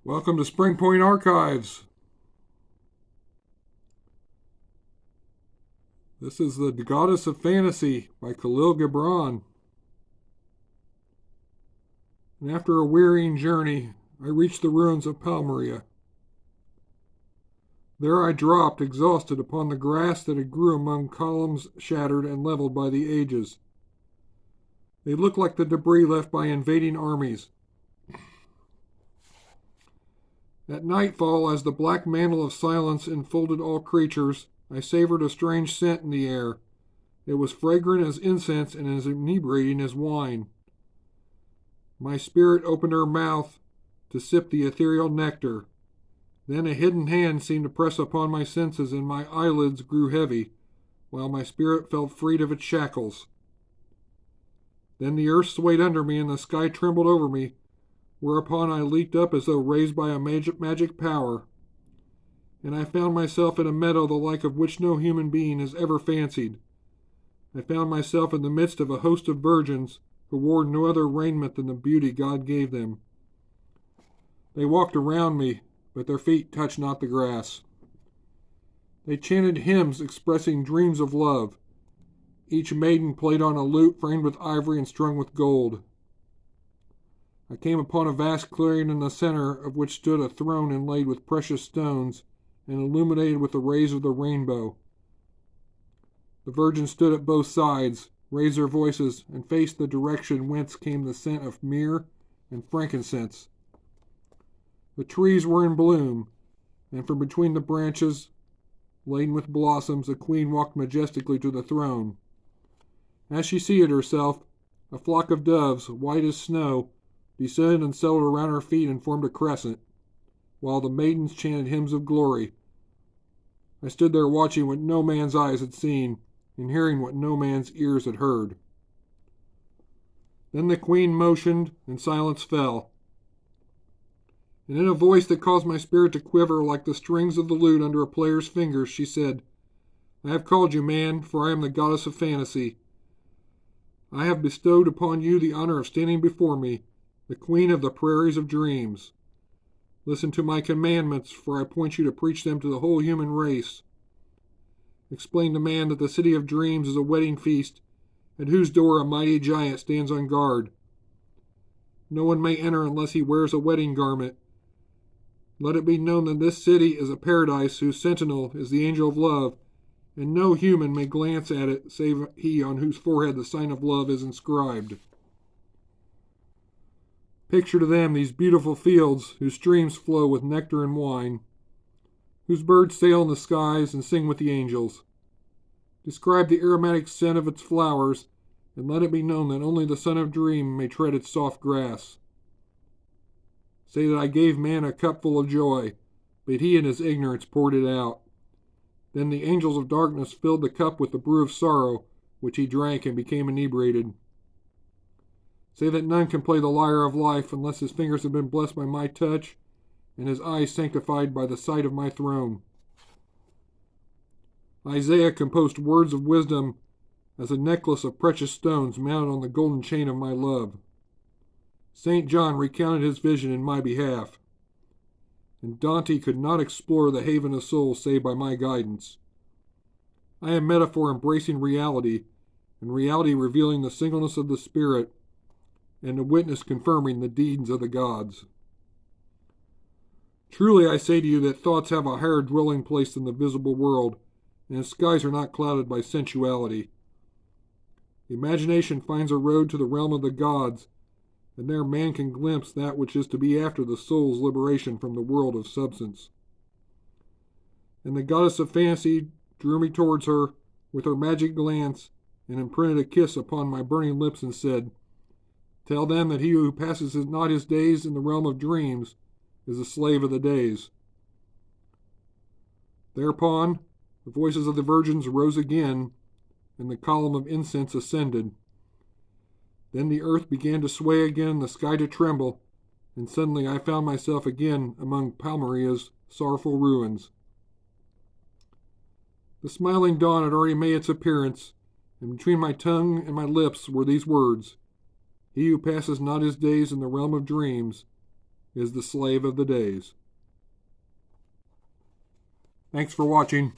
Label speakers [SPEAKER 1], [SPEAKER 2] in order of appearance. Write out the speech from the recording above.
[SPEAKER 1] Welcome to Spring Point Archives. This is The Goddess of Fantasy by Kahlil Gibran. And after a wearying journey, I reached the ruins of Palmyra. There I dropped, exhausted, upon the grass that had grew among columns shattered and leveled by the ages. They looked like the debris left by invading armies. At nightfall, as the black mantle of silence enfolded all creatures, I savored a strange scent in the air. It was fragrant as incense and as inebriating as wine. My spirit opened her mouth to sip the ethereal nectar. Then a hidden hand seemed to press upon my senses, and my eyelids grew heavy, while my spirit felt freed of its shackles. Then the earth swayed under me, and the sky trembled over me, whereupon I leaped up as though raised by a magic power, and I found myself in a meadow the like of which no human being has ever fancied. I found myself in the midst of a host of virgins who wore no other raiment than the beauty God gave them. They walked around me, but their feet touched not the grass. They chanted hymns expressing dreams of love. Each maiden played on a lute framed with ivory and strung with gold. I came upon a vast clearing in the center of which stood a throne inlaid with precious stones and illuminated with the rays of the rainbow. The virgins stood at both sides, raised their voices, and faced the direction whence came the scent of myrrh and frankincense. The trees were in bloom, and from between the branches, laden with blossoms, the queen walked majestically to the throne. As she seated herself, a flock of doves, white as snow, descended and settled around her feet and formed a crescent, while the maidens chanted hymns of glory. I stood there watching what no man's eyes had seen, and hearing what no man's ears had heard. Then the queen motioned, and silence fell. And in a voice that caused my spirit to quiver like the strings of the lute under a player's fingers, she said, "I have called you, man, for I am the goddess of fantasy. I have bestowed upon you the honor of standing before me, the queen of the prairies of dreams. Listen to my commandments, for I appoint you to preach them to the whole human race. Explain to man that the city of dreams is a wedding feast, at whose door a mighty giant stands on guard. No one may enter unless he wears a wedding garment. Let it be known that this city is a paradise whose sentinel is the angel of love, and no human may glance at it save he on whose forehead the sign of love is inscribed. Picture to them these beautiful fields whose streams flow with nectar and wine, whose birds sail in the skies and sing with the angels. Describe the aromatic scent of its flowers, and let it be known that only the son of dream may tread its soft grass. Say that I gave man a cupful of joy, but he in his ignorance poured it out. Then the angels of darkness filled the cup with the brew of sorrow, which he drank and became inebriated. Say that none can play the lyre of life unless his fingers have been blessed by my touch and his eyes sanctified by the sight of my throne. Isaiah composed words of wisdom as a necklace of precious stones mounted on the golden chain of my love. St. John recounted his vision in my behalf, and Dante could not explore the haven of souls save by my guidance. I am metaphor embracing reality, and reality revealing the singleness of the Spirit, and a witness confirming the deeds of the gods. Truly I say to you that thoughts have a higher dwelling place than the visible world, and the skies are not clouded by sensuality. The imagination finds a road to the realm of the gods, and there man can glimpse that which is to be after the soul's liberation from the world of substance. And the goddess of fantasy drew me towards her with her magic glance, and imprinted a kiss upon my burning lips, and said, "Tell them that he who passes not his days in the realm of dreams is a slave of the days." Thereupon the voices of the virgins rose again, and the column of incense ascended. Then the earth began to sway again, and the sky to tremble, and suddenly I found myself again among Palmyra's sorrowful ruins. The smiling dawn had already made its appearance, and between my tongue and my lips were these words, "He who passes not his days in the realm of dreams is the slave of the days. Thanks for watching.